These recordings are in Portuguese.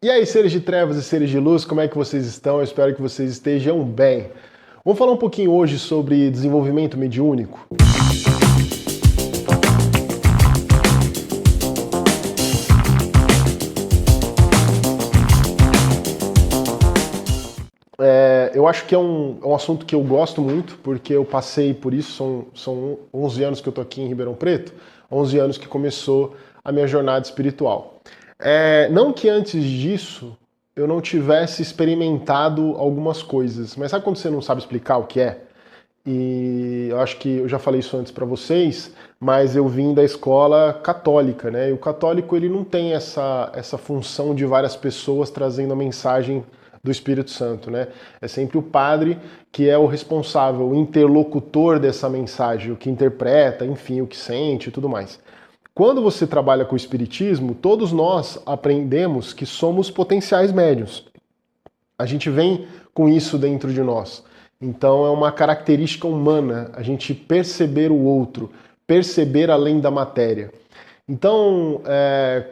E aí, seres de trevas e seres de luz, como é que vocês estão? Eu espero que vocês estejam bem. Vamos falar um pouquinho hoje sobre desenvolvimento mediúnico. Eu acho que é um assunto que eu gosto muito, porque eu passei por isso, são 11 anos que eu tô aqui em Ribeirão Preto, 11 anos que começou a minha jornada espiritual. Não que antes disso eu não tivesse experimentado algumas coisas, mas sabe quando você não sabe explicar o que é? E eu acho que eu já falei isso antes para vocês, mas eu vim da escola católica, né? E o católico ele não tem essa função de várias pessoas trazendo a mensagem do Espírito Santo, né? É sempre o padre que é o responsável, o interlocutor dessa mensagem, o que interpreta, enfim, o que sente e tudo mais. Quando você trabalha com o Espiritismo, todos nós aprendemos que somos potenciais médiuns. A gente vem com isso dentro de nós. Então é uma característica humana a gente perceber o outro, perceber além da matéria. Então,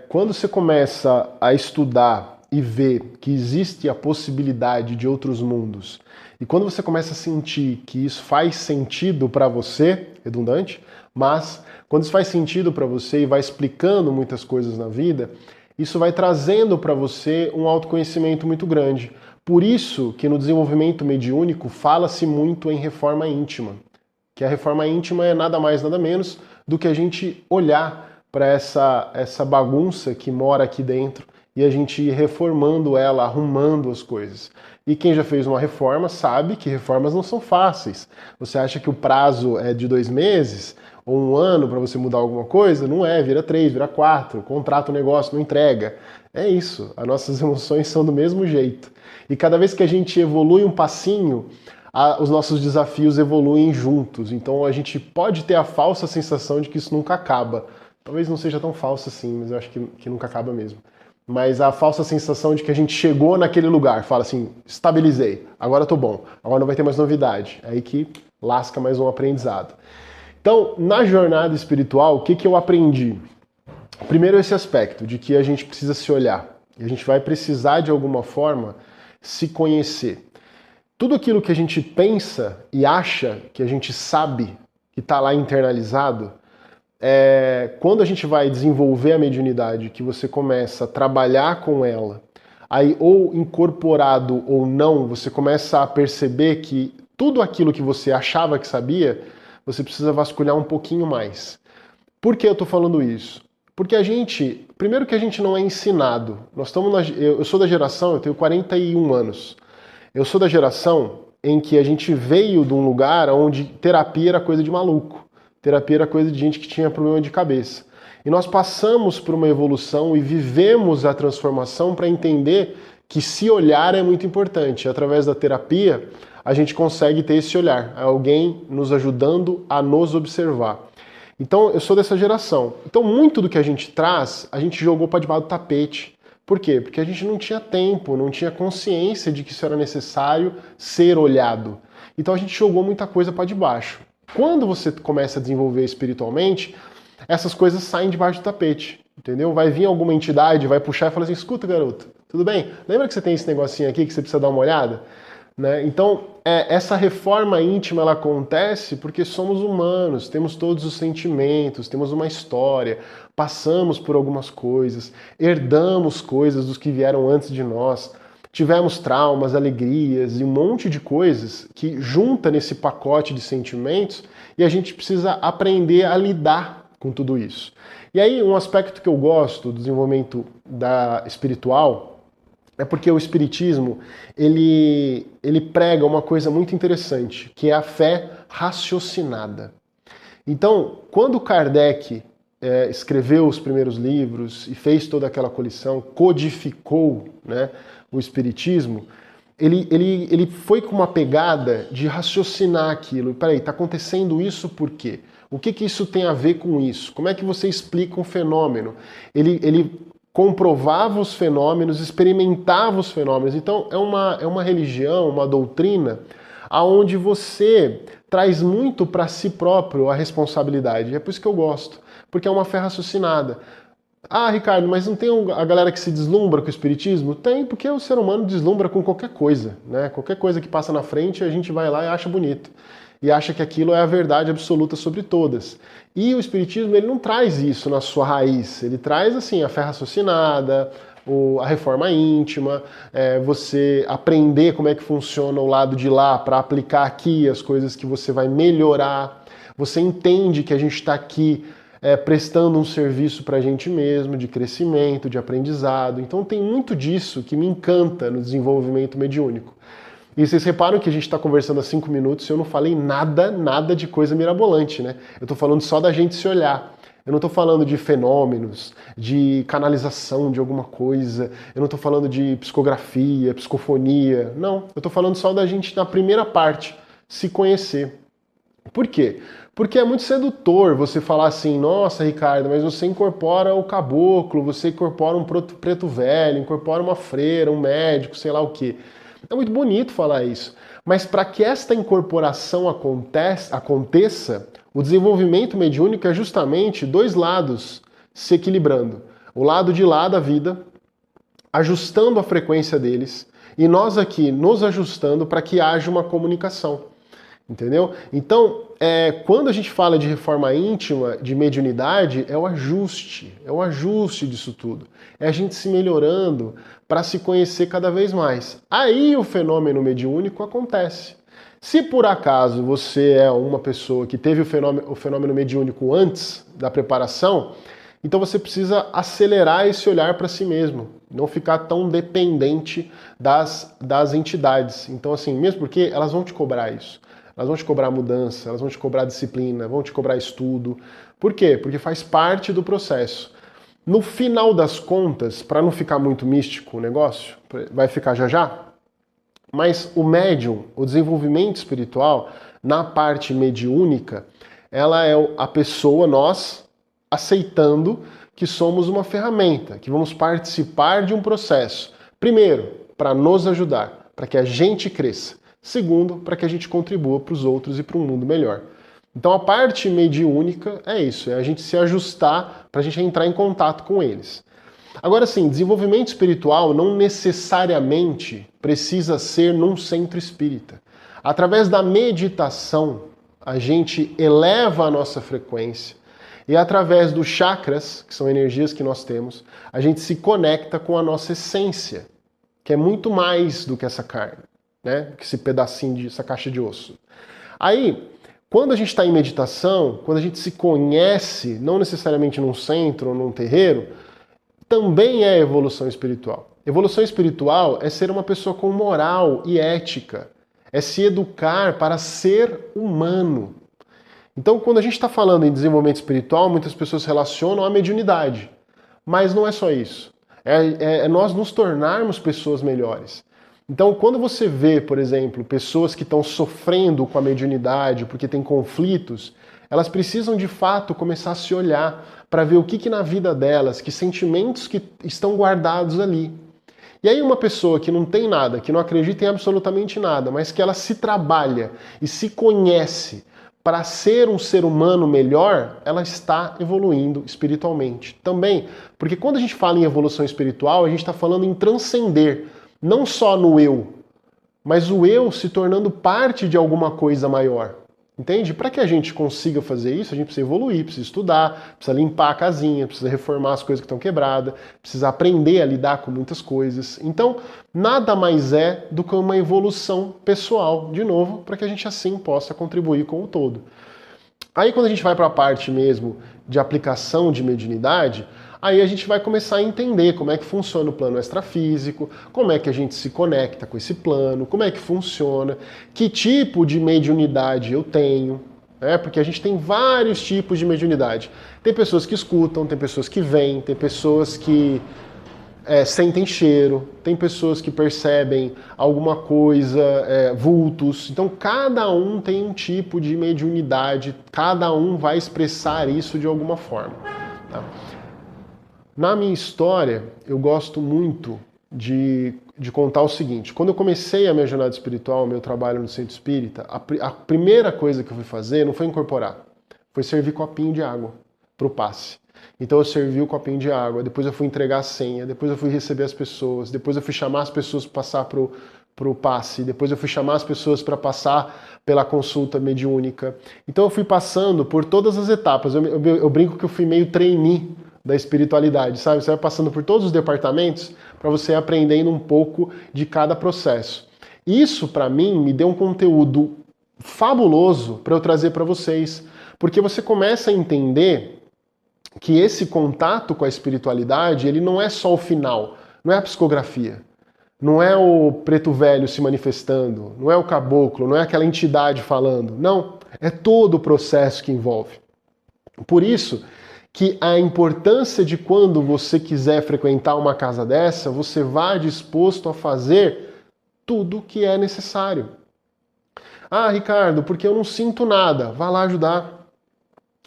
quando você começa a estudar e ver que existe a possibilidade de outros mundos, e quando você começa a sentir que isso faz sentido para você, redundante, mas quando isso faz sentido para você e vai explicando muitas coisas na vida, isso vai trazendo para você um autoconhecimento muito grande. Por isso que no desenvolvimento mediúnico fala-se muito em reforma íntima, que a reforma íntima é nada mais nada menos do que a gente olhar para essa bagunça que mora aqui dentro e a gente ir reformando ela, arrumando as coisas. E quem já fez uma reforma sabe que reformas não são fáceis. Você acha que o prazo é de 2 meses ou 1 ano para você mudar alguma coisa? Não é, vira 3, vira 4, contrata o negócio, não entrega. É isso, as nossas emoções são do mesmo jeito. E cada vez que a gente evolui um passinho, os nossos desafios evoluem juntos. Então a gente pode ter a falsa sensação de que isso nunca acaba. Talvez não seja tão falso assim, mas eu acho que nunca acaba mesmo. Mas a falsa sensação de que a gente chegou naquele lugar, fala assim, estabilizei, agora eu tô bom, agora não vai ter mais novidade. É aí que lasca mais um aprendizado. Então, na jornada espiritual, o que eu aprendi? Primeiro esse aspecto de que a gente precisa se olhar. E a gente vai precisar, de alguma forma, se conhecer. Tudo aquilo que a gente pensa e acha que a gente sabe, que está lá internalizado, quando a gente vai desenvolver a mediunidade, que você começa a trabalhar com ela, aí ou incorporado ou não, você começa a perceber que tudo aquilo que você achava que sabia, você precisa vasculhar um pouquinho mais. Por que eu estou falando isso? Porque primeiro que a gente não é ensinado. Eu sou da geração, eu tenho 41 anos. Eu sou da geração em que a gente veio de um lugar onde terapia era coisa de maluco. Terapia era coisa de gente que tinha problema de cabeça. E nós passamos por uma evolução e vivemos a transformação para entender que se olhar é muito importante. Através da terapia, a gente consegue ter esse olhar. Alguém nos ajudando a nos observar. Então, eu sou dessa geração. Então, muito do que a gente traz, a gente jogou para debaixo do tapete. Por quê? Porque a gente não tinha tempo, não tinha consciência de que isso era necessário ser olhado. Então, a gente jogou muita coisa para debaixo. Quando você começa a desenvolver espiritualmente, essas coisas saem debaixo do tapete, entendeu? Vai vir alguma entidade, vai puxar e falar assim, escuta, garoto, tudo bem? Lembra que você tem esse negocinho aqui que você precisa dar uma olhada? Né? Então, essa reforma íntima ela acontece porque somos humanos, temos todos os sentimentos, temos uma história, passamos por algumas coisas, herdamos coisas dos que vieram antes de nós, tivemos traumas, alegrias e um monte de coisas que junta nesse pacote de sentimentos e a gente precisa aprender a lidar com tudo isso. E aí, um aspecto que eu gosto do desenvolvimento espiritual é porque o Espiritismo, ele prega uma coisa muito interessante, que é a fé raciocinada. Então, quando Kardec escreveu os primeiros livros e fez toda aquela coleção, codificou, né, o Espiritismo, ele foi com uma pegada de raciocinar aquilo. Peraí, está acontecendo isso por quê? O que isso tem a ver com isso? Como é que você explica um fenômeno? Ele comprovava os fenômenos, experimentava os fenômenos. Então é uma religião, uma doutrina, aonde você traz muito para si próprio a responsabilidade. É por isso que eu gosto, porque é uma fé raciocinada. Ah, Ricardo, mas não tem a galera que se deslumbra com o espiritismo? Tem, porque o ser humano deslumbra com qualquer coisa, né? Qualquer coisa que passa na frente, a gente vai lá e acha bonito. E acha que aquilo é a verdade absoluta sobre todas. E o espiritismo, ele não traz isso na sua raiz. Ele traz, assim, a fé raciocinada, a reforma íntima, você aprender como é que funciona o lado de lá para aplicar aqui as coisas que você vai melhorar. Você entende que a gente está aqui prestando um serviço para a gente mesmo, de crescimento, de aprendizado. Então tem muito disso que me encanta no desenvolvimento mediúnico. E vocês reparam que a gente está conversando há 5 minutos e eu não falei nada de coisa mirabolante, né? Eu estou falando só da gente se olhar. Eu não estou falando de fenômenos, de canalização de alguma coisa, eu não estou falando de psicografia, psicofonia, não. Eu estou falando só da gente, na primeira parte, se conhecer. Por quê? Porque é muito sedutor você falar assim, nossa, Ricardo, mas você incorpora o caboclo, você incorpora um preto velho, incorpora uma freira, um médico, sei lá o quê. É muito bonito falar isso. Mas para que esta incorporação aconteça, o desenvolvimento mediúnico é justamente dois lados se equilibrando. O lado de lá da vida, ajustando a frequência deles, e nós aqui nos ajustando para que haja uma comunicação. Entendeu? Então, quando a gente fala de reforma íntima, de mediunidade, é o ajuste disso tudo. É a gente se melhorando para se conhecer cada vez mais. Aí o fenômeno mediúnico acontece. Se por acaso você é uma pessoa que teve o fenômeno mediúnico antes da preparação, então você precisa acelerar esse olhar para si mesmo, não ficar tão dependente das entidades. Então, assim, mesmo porque elas vão te cobrar isso. Elas vão te cobrar mudança, elas vão te cobrar disciplina, vão te cobrar estudo. Por quê? Porque faz parte do processo. No final das contas, para não ficar muito místico o negócio, vai ficar já, mas o médium, o desenvolvimento espiritual, na parte mediúnica, ela é a pessoa, nós, aceitando que somos uma ferramenta, que vamos participar de um processo. Primeiro, para nos ajudar, para que a gente cresça. Segundo, para que a gente contribua para os outros e para um mundo melhor. Então a parte mediúnica é isso, é a gente se ajustar para a gente entrar em contato com eles. Agora sim, desenvolvimento espiritual não necessariamente precisa ser num centro espírita. Através da meditação, a gente eleva a nossa frequência e através dos chakras, que são energias que nós temos, a gente se conecta com a nossa essência, que é muito mais do que essa carne. Né? Esse pedacinho, essa caixa de osso. Aí, quando a gente está em meditação, quando a gente se conhece, não necessariamente num centro ou num terreiro, também é evolução espiritual. Evolução espiritual é ser uma pessoa com moral e ética, é se educar para ser humano. Então, quando a gente está falando em desenvolvimento espiritual, muitas pessoas relacionam a mediunidade. Mas não é só isso. É nós nos tornarmos pessoas melhores. Então, quando você vê, por exemplo, pessoas que estão sofrendo com a mediunidade porque tem conflitos, elas precisam de fato começar a se olhar para ver o que na vida delas, que sentimentos que estão guardados ali. E aí uma pessoa que não tem nada, que não acredita em absolutamente nada, mas que ela se trabalha e se conhece para ser um ser humano melhor, ela está evoluindo espiritualmente também. Porque quando a gente fala em evolução espiritual, a gente está falando em transcender. Não só no eu, mas o eu se tornando parte de alguma coisa maior. Entende? Para que a gente consiga fazer isso, a gente precisa evoluir, precisa estudar, precisa limpar a casinha, precisa reformar as coisas que estão quebradas, precisa aprender a lidar com muitas coisas. Então, nada mais é do que uma evolução pessoal, de novo, para que a gente assim possa contribuir com o todo. Aí quando a gente vai para a parte mesmo de aplicação de mediunidade, aí a gente vai começar a entender como é que funciona o plano extrafísico, como é que a gente se conecta com esse plano, como é que funciona, que tipo de mediunidade eu tenho, né? Porque a gente tem vários tipos de mediunidade. Tem pessoas que escutam, tem pessoas que veem, tem pessoas que sentem cheiro, tem pessoas que percebem alguma coisa, vultos. Então cada um tem um tipo de mediunidade, cada um vai expressar isso de alguma forma. Tá? Na minha história, eu gosto muito de contar o seguinte. Quando eu comecei a minha jornada espiritual, meu trabalho no centro espírita, a primeira coisa que eu fui fazer não foi incorporar, foi servir copinho de água para o passe. Então eu servi o copinho de água, depois eu fui entregar a senha, depois eu fui receber as pessoas, depois eu fui chamar as pessoas para passar pro passe, depois eu fui chamar as pessoas para passar pela consulta mediúnica. Então eu fui passando por todas as etapas. Eu brinco que eu fui meio trainee da espiritualidade, sabe? Você vai passando por todos os departamentos para você ir aprendendo um pouco de cada processo. Isso, para mim, me deu um conteúdo fabuloso para eu trazer para vocês, porque você começa a entender que esse contato com a espiritualidade, ele não é só o final, não é a psicografia, não é o preto velho se manifestando, não é o caboclo, não é aquela entidade falando, não, é todo o processo que envolve. Por isso que a importância de quando você quiser frequentar uma casa dessa, você vá disposto a fazer tudo que é necessário. Ah, Ricardo, porque eu não sinto nada. Vá lá ajudar.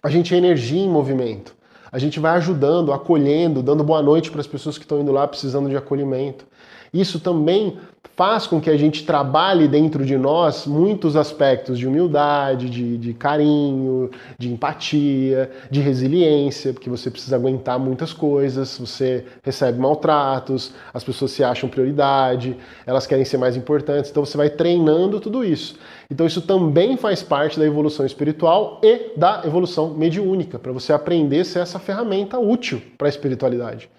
A gente é energia em movimento. A gente vai ajudando, acolhendo, dando boa noite para as pessoas que estão indo lá precisando de acolhimento. Isso também faz com que a gente trabalhe dentro de nós muitos aspectos de humildade, de carinho, de empatia, de resiliência, porque você precisa aguentar muitas coisas, você recebe maltratos, as pessoas se acham prioridade, elas querem ser mais importantes, então você vai treinando tudo isso. Então isso também faz parte da evolução espiritual e da evolução mediúnica, para você aprender a ser essa ferramenta útil para a espiritualidade.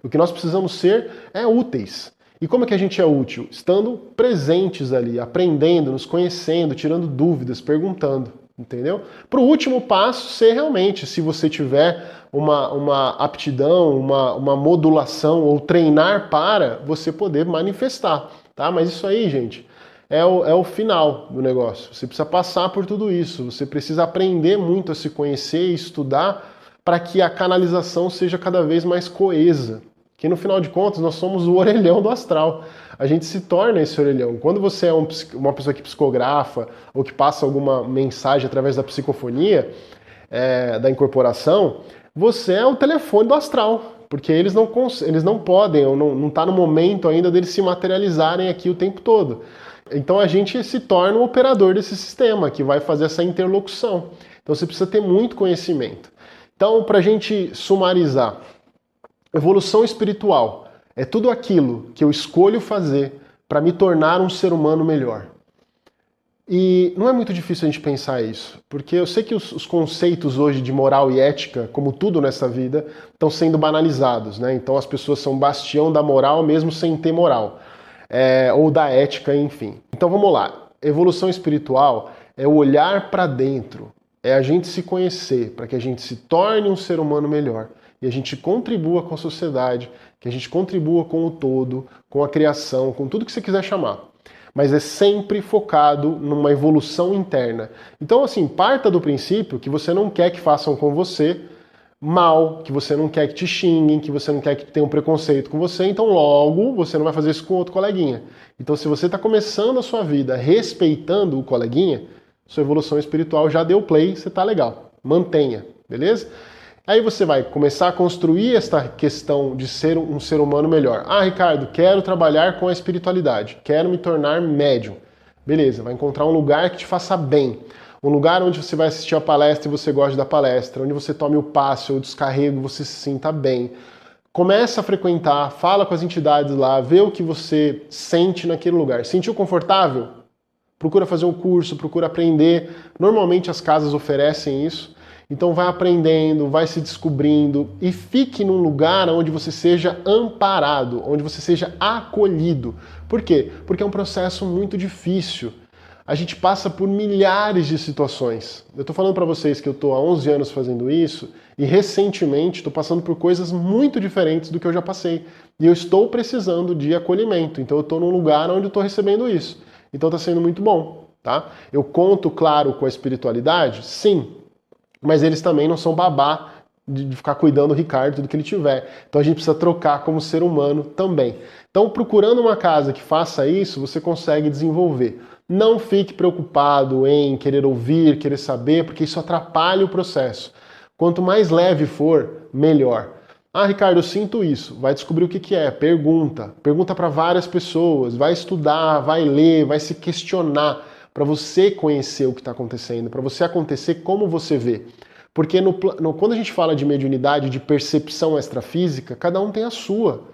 O que nós precisamos ser é úteis. E como é que a gente é útil? Estando presentes ali, aprendendo, nos conhecendo, tirando dúvidas, perguntando, entendeu? Para o último passo ser realmente, se você tiver uma aptidão, uma modulação ou treinar para você poder manifestar, tá? Mas isso aí, gente, é o final do negócio. Você precisa passar por tudo isso, você precisa aprender muito a se conhecer e estudar para que a canalização seja cada vez mais coesa. Que no final de contas nós somos o orelhão do astral. A gente se torna esse orelhão. Quando você é uma pessoa que psicografa ou que passa alguma mensagem através da psicofonia, da incorporação, você é o telefone do astral. Porque eles não podem, ou não está no momento ainda deles se materializarem aqui o tempo todo. Então a gente se torna o operador desse sistema, que vai fazer essa interlocução. Então você precisa ter muito conhecimento. Então, para a gente sumarizar, evolução espiritual é tudo aquilo que eu escolho fazer para me tornar um ser humano melhor. E não é muito difícil a gente pensar isso, porque eu sei que os conceitos hoje de moral e ética, como tudo nessa vida, estão sendo banalizados, né? Então as pessoas são bastião da moral mesmo sem ter moral, ou da ética, enfim. Então vamos lá, evolução espiritual é o olhar para dentro, é a gente se conhecer, para que a gente se torne um ser humano melhor. E a gente contribua com a sociedade, que a gente contribua com o todo, com a criação, com tudo que você quiser chamar. Mas é sempre focado numa evolução interna. Então, assim, parta do princípio que você não quer que façam com você mal, que você não quer que te xinguem, que você não quer que tenham preconceito com você, então logo você não vai fazer isso com outro coleguinha. Então, se você está começando a sua vida respeitando o coleguinha, sua evolução espiritual já deu play, você está legal. Mantenha, beleza? Aí você vai começar a construir esta questão de ser um ser humano melhor. Ah, Ricardo, quero trabalhar com a espiritualidade, quero me tornar médium. Beleza, vai encontrar um lugar que te faça bem. Um lugar onde você vai assistir a palestra e você gosta da palestra, onde você tome o passe ou o descarrego e você se sinta bem. Começa a frequentar, fala com as entidades lá, vê o que você sente naquele lugar. Sentiu confortável? Procura fazer um curso, procura aprender. Normalmente as casas oferecem isso. Então vai aprendendo, vai se descobrindo e fique num lugar onde você seja amparado, onde você seja acolhido. Por quê? Porque é um processo muito difícil. A gente passa por milhares de situações. Eu estou falando para vocês que eu estou há 11 anos fazendo isso e recentemente estou passando por coisas muito diferentes do que eu já passei. E eu estou precisando de acolhimento. Então eu estou num lugar onde eu estou recebendo isso. Então está sendo muito bom, tá? Eu conto, claro, com a espiritualidade? Sim. Mas eles também não são babá de ficar cuidando do Ricardo, tudo que ele tiver. Então a gente precisa trocar como ser humano também. Então, procurando uma casa que faça isso, você consegue desenvolver. Não fique preocupado em querer ouvir, querer saber, porque isso atrapalha o processo. Quanto mais leve for, melhor. Ah, Ricardo, eu sinto isso. Vai descobrir o que é. Pergunta. Pergunta para várias pessoas. Vai estudar, vai ler, vai se questionar, para você conhecer o que está acontecendo, para você acontecer como você vê. Porque quando a gente fala de mediunidade, de percepção extrafísica, cada um tem a sua.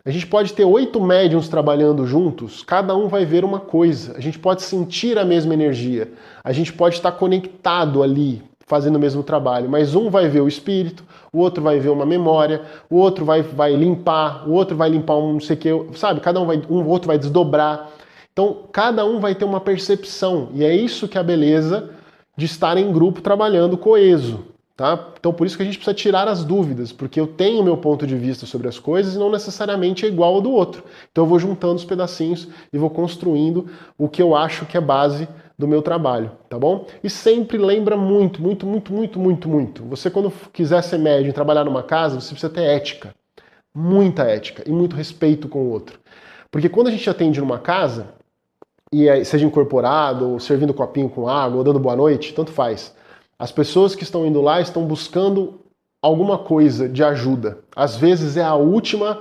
A gente pode ter 8 médiums trabalhando juntos, cada um vai ver uma coisa. A gente pode sentir a mesma energia. A gente pode estar conectado ali, fazendo o mesmo trabalho. Mas um vai ver o espírito, o outro vai ver uma memória, o outro vai limpar, o outro vai limpar um não sei o que, sabe? O outro vai desdobrar. Então, cada um vai ter uma percepção. E é isso que é a beleza de estar em grupo trabalhando coeso. Tá? Então por isso que a gente precisa tirar as dúvidas, porque eu tenho o meu ponto de vista sobre as coisas e não necessariamente é igual ao do outro. Então eu vou juntando os pedacinhos e vou construindo o que eu acho que é base do meu trabalho, tá bom? E sempre lembra muito. Você quando quiser ser médium e trabalhar numa casa, você precisa ter ética. Muita ética e muito respeito com o outro. Porque quando a gente atende numa casa, e seja incorporado, ou servindo copinho com água, ou dando boa noite, tanto faz. As pessoas que estão indo lá estão buscando alguma coisa de ajuda. Às vezes é a última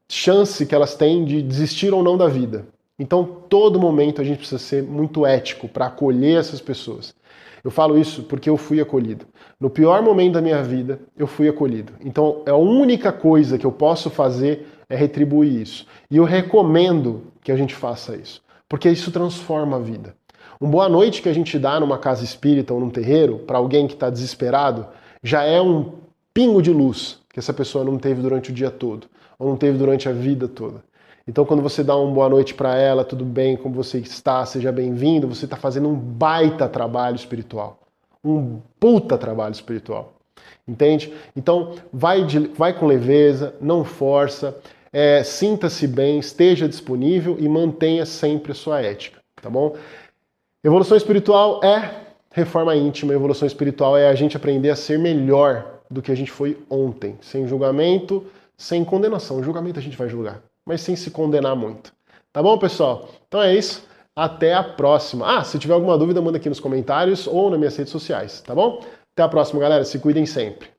chance que elas têm de desistir ou não da vida. Então, todo momento a gente precisa ser muito ético para acolher essas pessoas. Eu falo isso porque eu fui acolhido. No pior momento da minha vida, eu fui acolhido. Então, a única coisa que eu posso fazer é retribuir isso. E eu recomendo que a gente faça isso, porque isso transforma a vida. Um boa noite que a gente dá numa casa espírita ou num terreiro, para alguém que está desesperado, já é um pingo de luz que essa pessoa não teve durante o dia todo, ou não teve durante a vida toda. Então quando você dá uma boa noite para ela, tudo bem, como você está, seja bem-vindo, você está fazendo um baita trabalho espiritual. Um puta trabalho espiritual. Entende? Então vai com leveza, não força, sinta-se bem, esteja disponível e mantenha sempre a sua ética, tá bom? Evolução espiritual é reforma íntima, evolução espiritual é a gente aprender a ser melhor do que a gente foi ontem, sem julgamento, sem condenação. Julgamento a gente vai julgar, mas sem se condenar muito. Tá bom, pessoal? Então é isso, até a próxima. Se tiver alguma dúvida, manda aqui nos comentários ou nas minhas redes sociais, tá bom? Até a próxima, galera, se cuidem sempre.